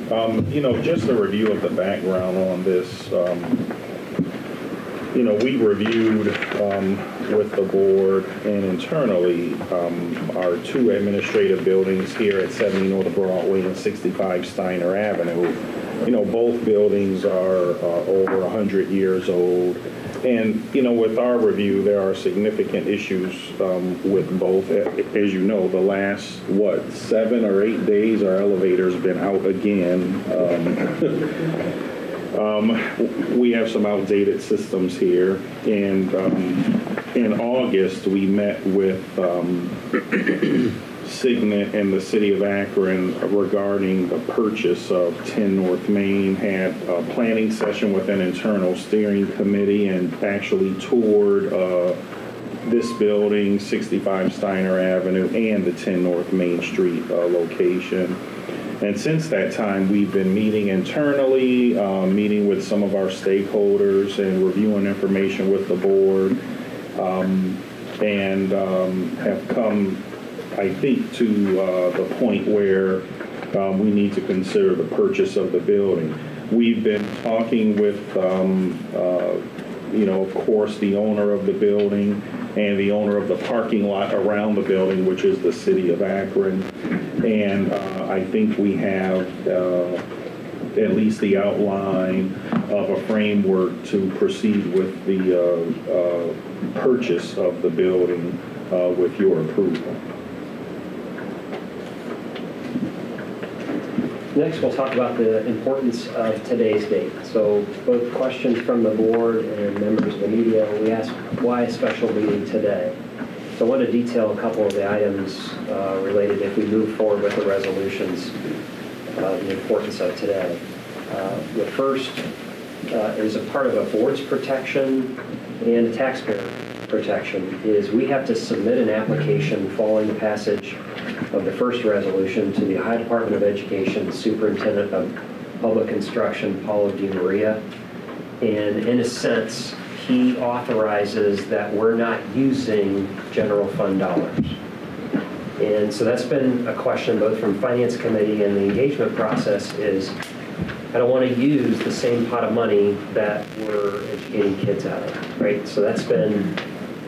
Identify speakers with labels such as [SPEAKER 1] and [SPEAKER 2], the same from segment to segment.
[SPEAKER 1] morning. Just a review of the background on this. We reviewed with the board and internally our two administrative buildings here at 70 North Broadway and 65 Steiner Avenue. Both buildings are over 100 years old. And, with our review, there are significant issues with both. As you know, the last, 7 or 8 days, our elevator's been out again. We have some outdated systems here. And in August, we met with Signet and the city of Akron regarding the purchase of 10 North Main, had a planning session with an internal steering committee and actually toured this building, 65 Steiner Avenue, and the 10 North Main Street location. And since that time, we've been meeting internally, meeting with some of our stakeholders and reviewing information with the board, and have come, I think, to the point where we need to consider the purchase of the building. We've been talking with, of course, the owner of the building and the owner of the parking lot around the building, which is the city of Akron. And I think we have at least the outline of a framework to proceed with the purchase of the building with your approval.
[SPEAKER 2] Next, we'll talk about the importance of today's date. So both questions from the board and members of the media, we asked why a special meeting today. So I want to detail a couple of the items related, if we move forward with the resolutions, the importance of today. The first is a part of a board's protection and a taxpayer protection, is we have to submit an application following the passage of the first resolution to the Ohio Department of Education Superintendent of Public Instruction, Paulo DeMaria. And in a sense, he authorizes that we're not using general fund dollars. And so that's been a question both from Finance Committee and the engagement process is, I don't want to use the same pot of money that we're educating kids out of, right? So that's been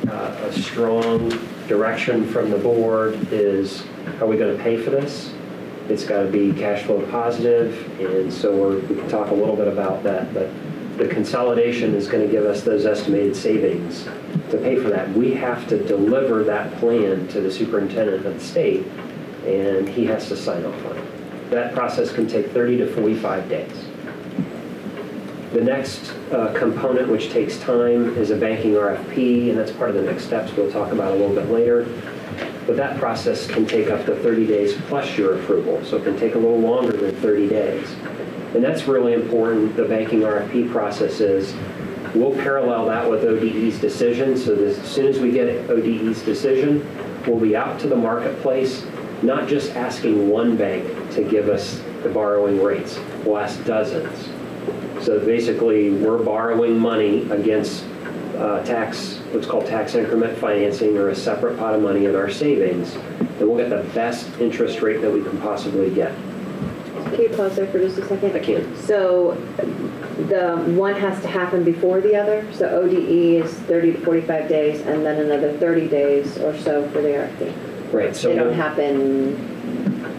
[SPEAKER 2] a strong direction from the board is, how are we going to pay for this? It's got to be cash flow positive, and so we can talk a little bit about that, but the consolidation is going to give us those estimated savings to pay for that. We have to deliver that plan to the superintendent of the state, and he has to sign off on it. That process can take 30 to 45 days. The next component, which takes time, is a banking RFP, and that's part of the next steps we'll talk about a little bit later. But that process can take up to 30 days plus your approval, so it can take a little longer than 30 days. And that's really important. The banking RFP process is, we'll parallel that with ODE's decision, so as soon as we get ODE's decision, we'll be out to the marketplace, not just asking one bank to give us the borrowing rates. We'll ask dozens. So basically, we're borrowing money against what's called tax increment financing, or a separate pot of money in our savings, and we'll get the best interest rate that we can possibly get.
[SPEAKER 3] Can you pause there for just a second?
[SPEAKER 2] I can.
[SPEAKER 3] So the one has to happen before the other? So ODE is 30 to 45 days, and then another 30 days or so for the RFP.
[SPEAKER 2] Right. So
[SPEAKER 3] they don't happen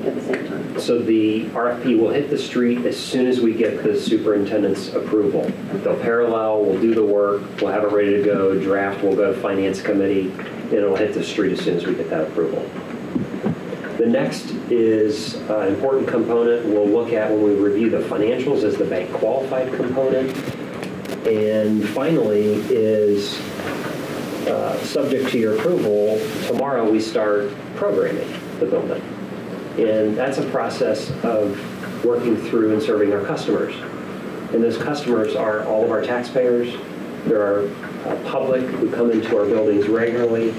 [SPEAKER 3] at the same time.
[SPEAKER 2] So the RFP will hit the street as soon as we get the superintendent's approval. They'll parallel, we'll do the work, we'll have it ready to go, draft will go to Finance Committee, and it'll hit the street as soon as we get that approval. The next is an important component we'll look at when we review the financials as the bank qualified component. And finally is, subject to your approval, tomorrow we start programming the building. And that's a process of working through and serving our customers. And those customers are all of our taxpayers. There are public who come into our buildings regularly.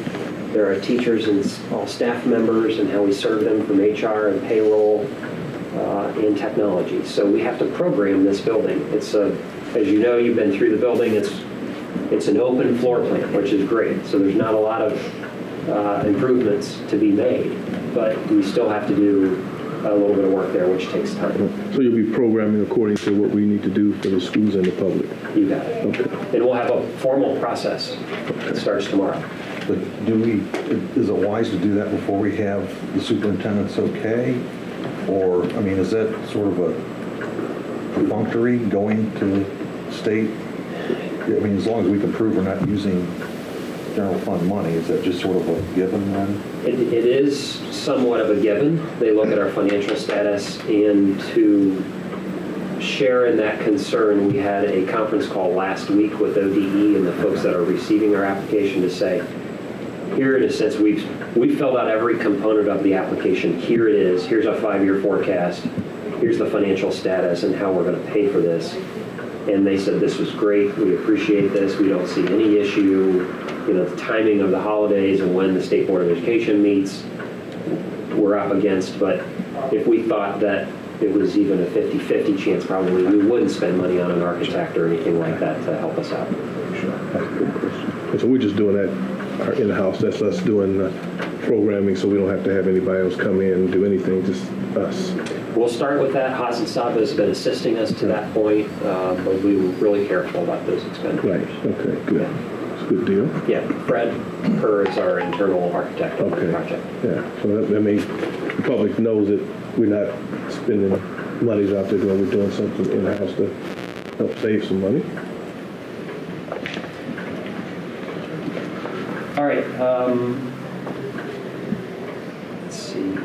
[SPEAKER 2] There are teachers and all staff members, and how we serve them from HR and payroll and technology. So we have to program this building. It's as you know, you've been through the building, it's an open floor plan, which is great. So there's not a lot of improvements to be made, but we still have to do a little bit of work there, which takes time.
[SPEAKER 4] So you'll be programming according to what we need to do for the schools and the public?
[SPEAKER 2] You got it.
[SPEAKER 4] Okay.
[SPEAKER 2] And we'll have a formal process that starts tomorrow.
[SPEAKER 5] But is it wise to do that before we have the superintendent's okay? Or, I mean, is that sort of a perfunctory going to the state? I mean, as long as we can prove we're not using general fund money, is that just sort of a given then?
[SPEAKER 2] It is somewhat of a given. They look at our financial status, and to share in that concern, we had a conference call last week with ODE and the folks that are receiving our application to say, here in a sense, we've filled out every component of the application. Here it is. Here's a 5-year forecast. Here's the financial status and how we're going to pay for this. And they said this was great. We appreciate this. We don't see any issue. You know, the timing of the holidays and when the State Board of Education meets, we're up against. But if we thought that it was even a 50-50 chance, probably we wouldn't spend money on an architect or anything like that to help us out.
[SPEAKER 4] And so we're just doing that in-house. That's us doing the programming, so we don't have to have anybody else come in and do anything, just us.
[SPEAKER 2] We'll start with that. Haas and Saba has been assisting us to that point, but we were really careful about those expenditures.
[SPEAKER 4] Right, okay, good. It's a good deal.
[SPEAKER 2] Yeah, Fred Kerr is our internal architect of the project.
[SPEAKER 4] Yeah, so that means the public knows that we're not spending monies out there when we're doing something in-house to help save some money.
[SPEAKER 2] All right, let's see.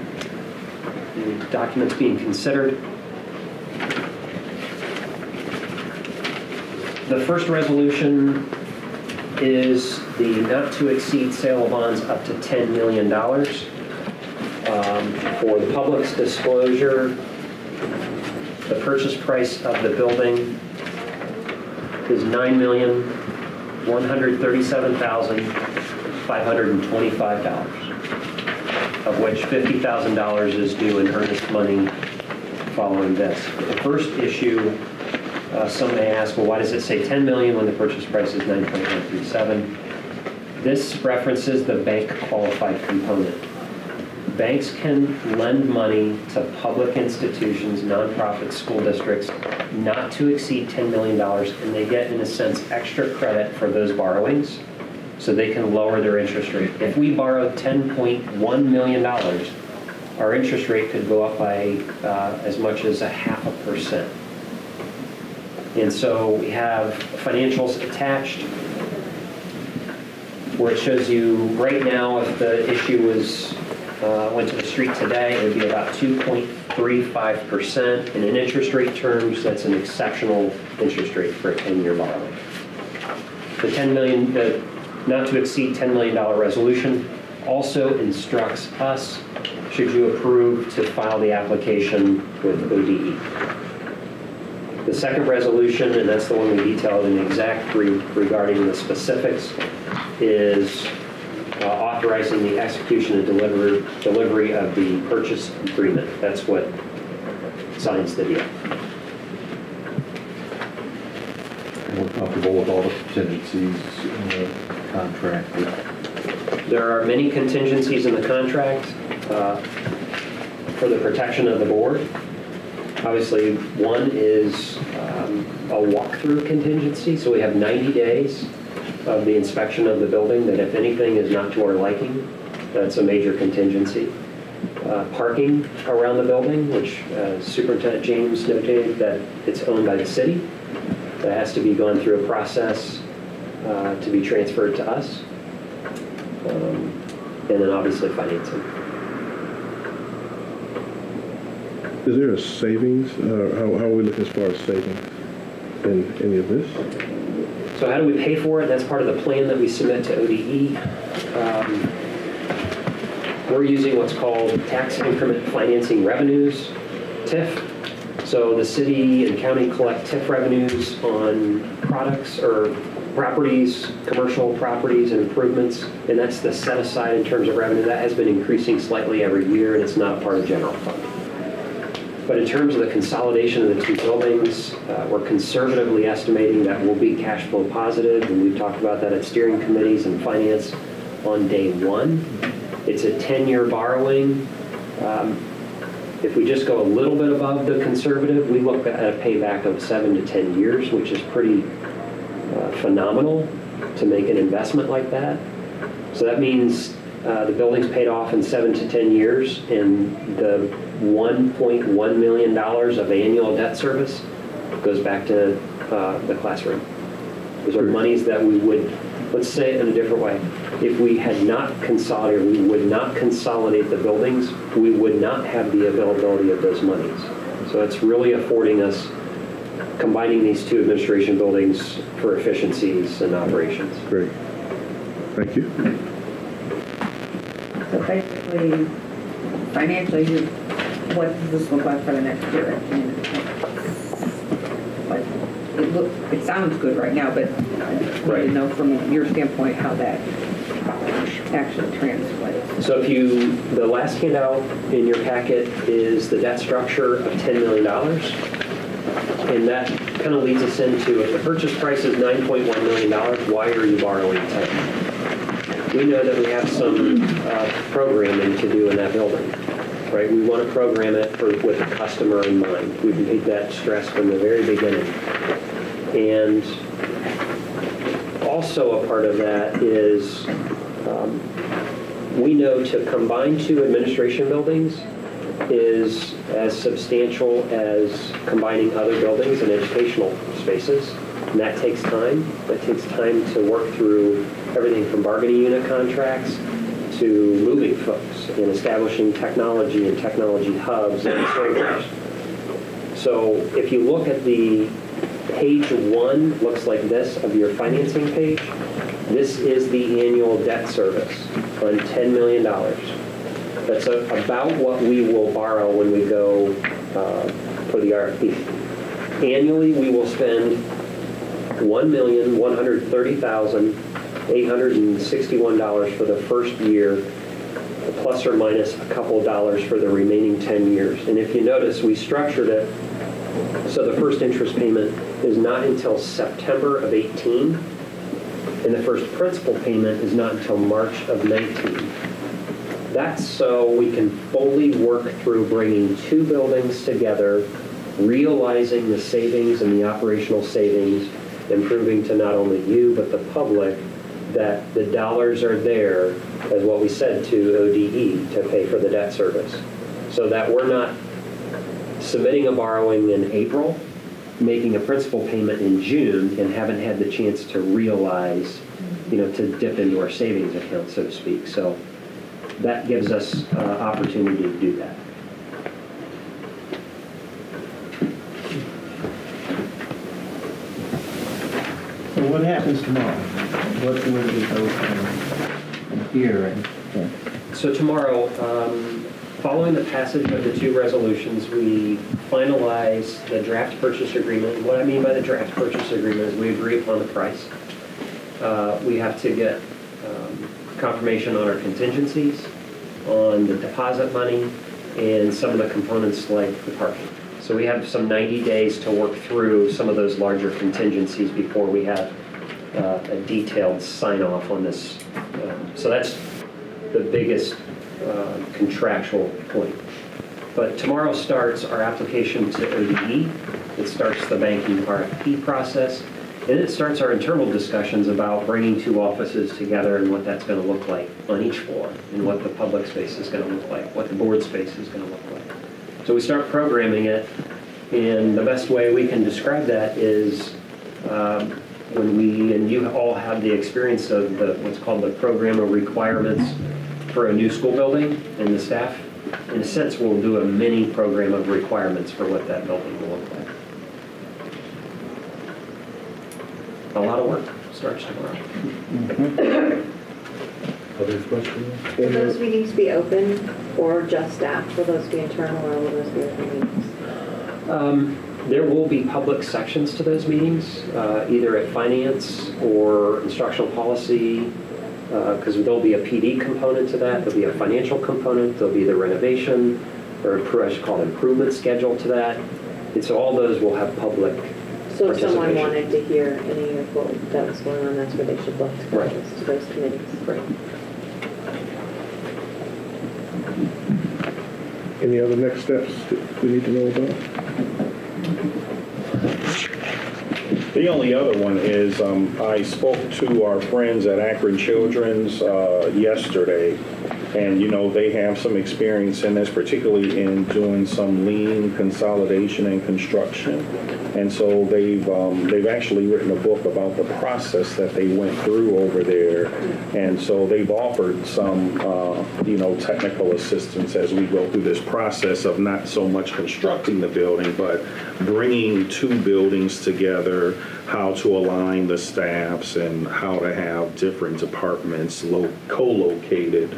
[SPEAKER 2] The documents being considered. The first resolution is the not to exceed sale of bonds up to $10 million. For the public's disclosure, the purchase price of the building is $9,137,525, of which $50,000 is due in earnest money following this. The first issue, some may ask, well, why does it say $10 million when the purchase price is $9.137? This references the bank qualified component. Banks can lend money to public institutions, nonprofit school districts, not to exceed $10 million, and they get, in a sense, extra credit for those borrowings, so they can lower their interest rate. If we borrowed $10.1 million, our interest rate could go up by as much as 0.5%. And so we have financials attached where it shows you right now if the issue was went to the street today, it would be about 2.35%. And in interest rate terms, that's an exceptional interest rate for a 10-year borrowing. The $10 million, not to exceed $10 million resolution also instructs us, should you approve, to file the application with ODE. The second resolution, and that's the one we detailed in exact regarding the specifics, is authorizing the execution and delivery of the purchase agreement. That's what signs the deal.
[SPEAKER 5] And we're comfortable with all the contingencies in the contract?
[SPEAKER 2] There are many contingencies in the contract for the protection of the board. Obviously, one is a walkthrough contingency, so we have 90 days of the inspection of the building that if anything is not to our liking, that's a major contingency. Parking around the building, which Superintendent James noted that it's owned by the city. That has to be gone through a process to be transferred to us. And then obviously financing.
[SPEAKER 4] Is there a savings? How are we looking as far as savings in any of this?
[SPEAKER 2] So how do we pay for it? That's part of the plan that we submit to ODE. We're using what's called tax increment financing revenues, TIF. So the city and county collect TIF revenues on products or properties, commercial properties and improvements, and that's the set aside in terms of revenue. That has been increasing slightly every year, and it's not a part of general fund. But in terms of the consolidation of the two buildings, we're conservatively estimating that we'll be cash flow positive, and we've talked about that at steering committees and finance on day one. It's a 10-year borrowing. If we just go a little bit above the conservative, we look at a payback of 7 to 10 years, which is pretty phenomenal to make an investment like that. So that means the building's paid off in 7 to 10 years, and the $1.1 million of annual debt service goes back to the classroom. Those are monies that we would, let's say it in a different way. If we had not consolidated, we would not consolidate the buildings, we would not have the availability of those monies. So it's really affording us combining these two administration buildings for efficiencies and operations.
[SPEAKER 4] Great. Thank you.
[SPEAKER 6] So basically, financially, what does this look like for the next year? Like, it sounds good right now, but I need to know from your standpoint how that actually translates.
[SPEAKER 2] So the last handout in your packet is the debt structure of $10 million. And that kind of leads us into, if the purchase price is $9.1 million, why are you borrowing 10? We know that we have some programming to do in that building, right? We want to program it with the customer in mind. We've made that stress from the very beginning. And also a part of that is we know to combine two administration buildings is as substantial as combining other buildings and educational spaces. And that takes time. That takes time to work through everything from bargaining unit contracts to moving folks and establishing technology and technology hubs and servers. So if you look at the page 1, looks like this of your financing page, this is the annual debt service on $10 million. That's about what we will borrow when we go for the RFP. Annually, we will spend $1,130,861 for the first year, plus or minus a couple dollars for the remaining 10 years. And if you notice, we structured it so the first interest payment is not until September of 18, and the first principal payment is not until March of 19. That's so we can fully work through bringing two buildings together, realizing the savings and the operational savings, and proving to not only you but the public that the dollars are there, as what we said to ODE, to pay for the debt service. So that we're not submitting a borrowing in April, making a principal payment in June, and haven't had the chance to realize, to dip into our savings account, so to speak. So that gives us opportunity to do that.
[SPEAKER 7] So what happens tomorrow? What do we go from here?
[SPEAKER 2] So tomorrow, following the passage of the two resolutions, we finalize the draft purchase agreement. What I mean by the draft purchase agreement is we agree upon the price. We have to get confirmation on our contingencies, on the deposit money, and some of the components like the parking. So we have some 90 days to work through some of those larger contingencies before we have a detailed sign-off on this. So that's the biggest contractual point. But tomorrow starts our application to ODE. It starts the banking RFP process. And it starts our internal discussions about bringing two offices together and what that's going to look like on each floor, and what the public space is going to look like, what the board space is going to look like. So we start programming it, and the best way we can describe that is when and you all have the experience of what's called the program of requirements for a new school building, and the staff, in a sense, will do a mini program of requirements for what that building will look like. A lot of work starts tomorrow.
[SPEAKER 5] Other questions?
[SPEAKER 3] Will those meetings be open or just staff? Will those be internal or will those be open meetings?
[SPEAKER 2] There will be public sections to those meetings, either at finance or instructional policy, because there'll be a PD component to that, there'll be a financial component, there'll be the renovation, or I should call it improvement schedule to that. And so all those will have public
[SPEAKER 3] So if someone wanted to hear any of what that was going on, that's where they should look to go to those committees.
[SPEAKER 2] Right.
[SPEAKER 4] Any other next steps that we need to know about?
[SPEAKER 1] The only other one is I spoke to our friends at Akron Children's yesterday, and they have some experience in this, particularly in doing some lean consolidation and construction. And so they've actually written a book about the process that they went through over there. And so they've offered some technical assistance as we go through this process of not so much constructing the building, but bringing two buildings together, how to align the staffs and how to have different departments co-located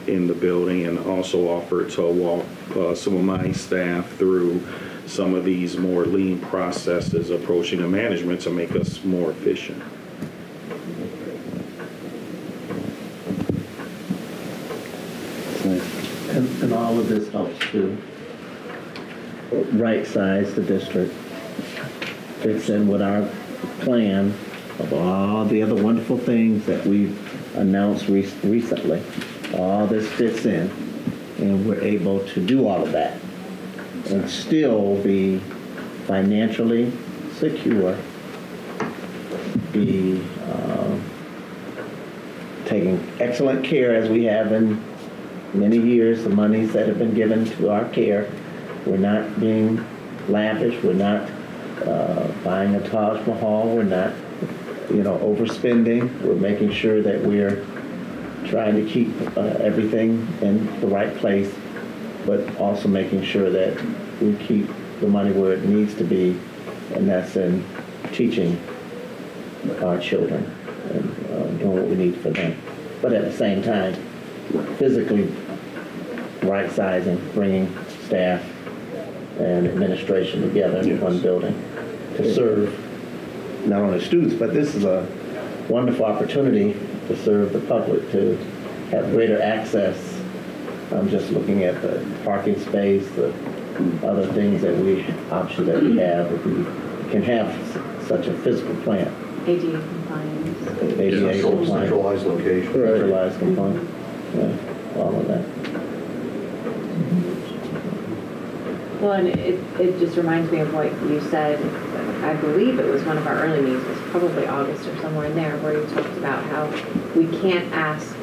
[SPEAKER 1] in the building, and also offered to walk some of my staff through some of these more lean processes approaching the management to make us more efficient.
[SPEAKER 7] And all of this helps to right-size the district, fits in with our plan of all the other wonderful things that we've announced recently. All this fits in, and we're able to do all of that and still be financially secure, be taking excellent care as we have in many years, the monies that have been given to our care. We're not being lavish, we're not buying a Taj Mahal, we're not overspending. We're making sure that we're trying to keep everything in the right place, but also making sure that we keep the money where it needs to be, and that's in teaching our children and doing what we need for them. But at the same time, physically right-sizing, bringing staff and administration together in one building to serve not only students, but this is a wonderful opportunity to serve the public, to have greater access. I'm just looking at the parking space, the other things options that we have. If we can have such a physical plant.
[SPEAKER 3] ADA compliance.
[SPEAKER 7] ADA compliance.
[SPEAKER 5] Centralized location.
[SPEAKER 7] Centralized compliance. Yeah, all of that.
[SPEAKER 3] Well, and it just reminds me of what you said. I believe it was one of our early meetings, it was probably August or somewhere in there, where you talked about how we can't ask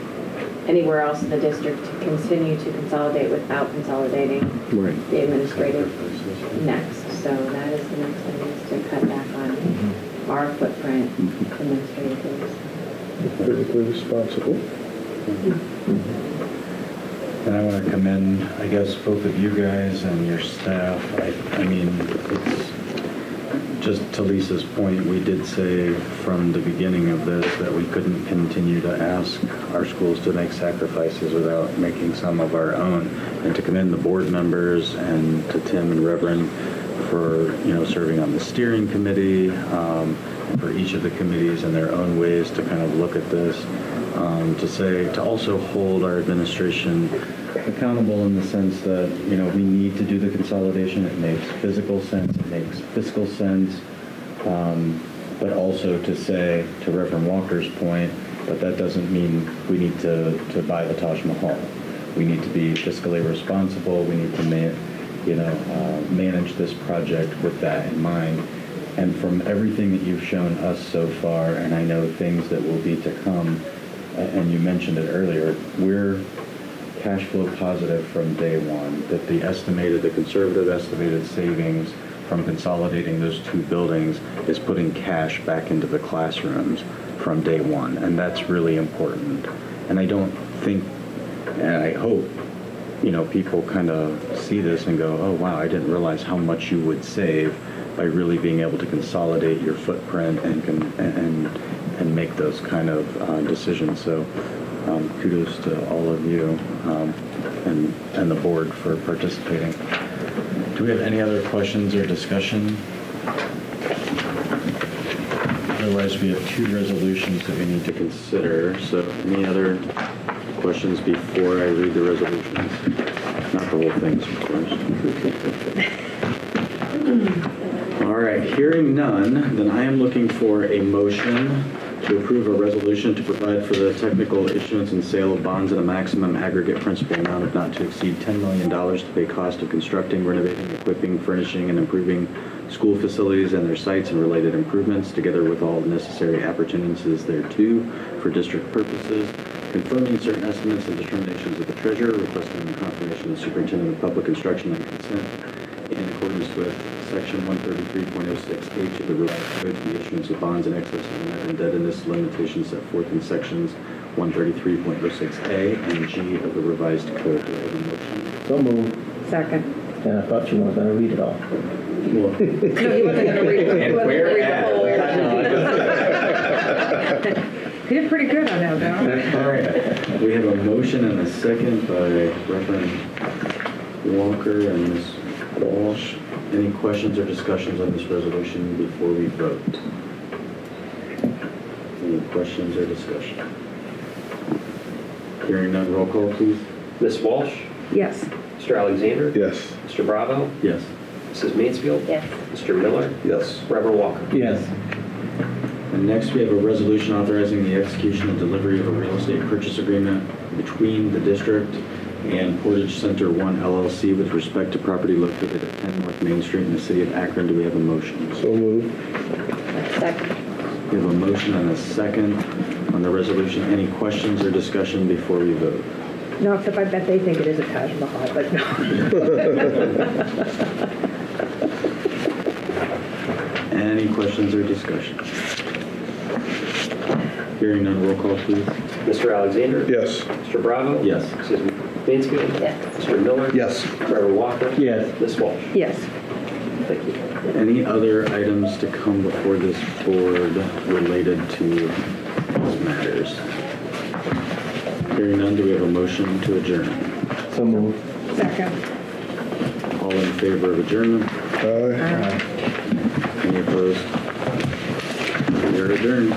[SPEAKER 3] anywhere else in the district to continue to consolidate without consolidating the administrative next. So that is the next thing, is to cut back on our footprint administratively.
[SPEAKER 4] Critically responsible.
[SPEAKER 8] And I want to commend, I guess, both of you guys and your staff. I mean, it's just to Lisa's point, we did say from the beginning of this that we couldn't continue to ask our schools to make sacrifices without making some of our own. And to commend the board members and to Tim and Reverend for, serving on the steering committee, for each of the committees in their own ways to kind of look at this. To also hold our administration accountable in the sense that, we need to do the consolidation. It makes physical sense, it makes fiscal sense, but also to say, to Reverend Walker's point, that doesn't mean we need to buy the Taj Mahal. We need to be fiscally responsible. We need to manage this project with that in mind. And from everything that you've shown us so far, and I know things that will be to come, and you mentioned it earlier, we're cash flow positive from day one, that the conservative estimated savings from consolidating those two buildings is putting cash back into the classrooms from day one, and that's really important. And I don't think, and I hope, people kind of see this and go, oh wow, I didn't realize how much you would save by really being able to consolidate your footprint and make those kind of decisions. So kudos to all of you and the board for participating. Do we have any other questions or discussion? Otherwise, we have two resolutions that we need to consider. So any other questions before I read the resolutions? Not the whole things, of course. All right, hearing none, then I am looking for a motion To approve a resolution to provide for the technical issuance and sale of bonds at a maximum aggregate principal amount of not to exceed $10 million to pay cost of constructing, renovating, equipping, furnishing, and improving school facilities and their sites and related improvements, together with all necessary appurtenances thereto for district purposes, confirming certain estimates and determinations of the treasurer, requesting the confirmation of the superintendent of public instruction and consent in accordance with Section 133.06H of the revised code to the issuance of bonds in excess of the net indebtedness limitations set forth in Sections 133.06A and G of the revised code. Do I have a motion?
[SPEAKER 7] So moved.
[SPEAKER 6] Second.
[SPEAKER 7] And I thought you weren't going to read it all.
[SPEAKER 6] No, he wasn't going to read it. He wasn't going to read the whole. He did pretty good on that, though.
[SPEAKER 8] All right. We have a motion and a second by Reverend Walker and Ms. Walsh. Any questions or discussions on this resolution before we vote? Any questions or discussion? Hearing none, roll call, please.
[SPEAKER 2] Ms. Walsh?
[SPEAKER 6] Yes.
[SPEAKER 2] Mr. Alexander?
[SPEAKER 4] Yes.
[SPEAKER 2] Mr. Bravo?
[SPEAKER 8] Yes.
[SPEAKER 2] Mrs. Mansfield?
[SPEAKER 3] Yes.
[SPEAKER 2] Mr. Miller?
[SPEAKER 5] Yes.
[SPEAKER 2] Reverend Walker?
[SPEAKER 7] Yes.
[SPEAKER 8] And next, we have a resolution authorizing the execution and delivery of a real estate purchase agreement between the district and Portage Center 1 LLC with respect to property located at 10 North Main Street in the city of Akron. Do we have a motion?
[SPEAKER 4] So moved.
[SPEAKER 3] Second.
[SPEAKER 8] We have a motion and a second on the resolution. Any questions or discussion before we vote?
[SPEAKER 6] No, except I bet they think it is a Taj Mahal, but no.
[SPEAKER 8] Any questions or discussion? Hearing none, roll call, please.
[SPEAKER 2] Mr. Alexander?
[SPEAKER 4] Yes.
[SPEAKER 2] Mr. Bravo?
[SPEAKER 8] Yes.
[SPEAKER 2] Mrs. Mansfield?
[SPEAKER 3] Yes.
[SPEAKER 2] Mr. Miller?
[SPEAKER 5] Yes.
[SPEAKER 2] Reverend Walker?
[SPEAKER 7] Yes.
[SPEAKER 2] Ms. Walsh?
[SPEAKER 6] Yes.
[SPEAKER 2] Thank you.
[SPEAKER 8] Any other items to come before this board related to these matters? Hearing none, do we have a motion to adjourn?
[SPEAKER 7] So moved.
[SPEAKER 6] Second.
[SPEAKER 8] All in favor of adjournment?
[SPEAKER 4] Aye.
[SPEAKER 8] Any opposed? We are adjourned.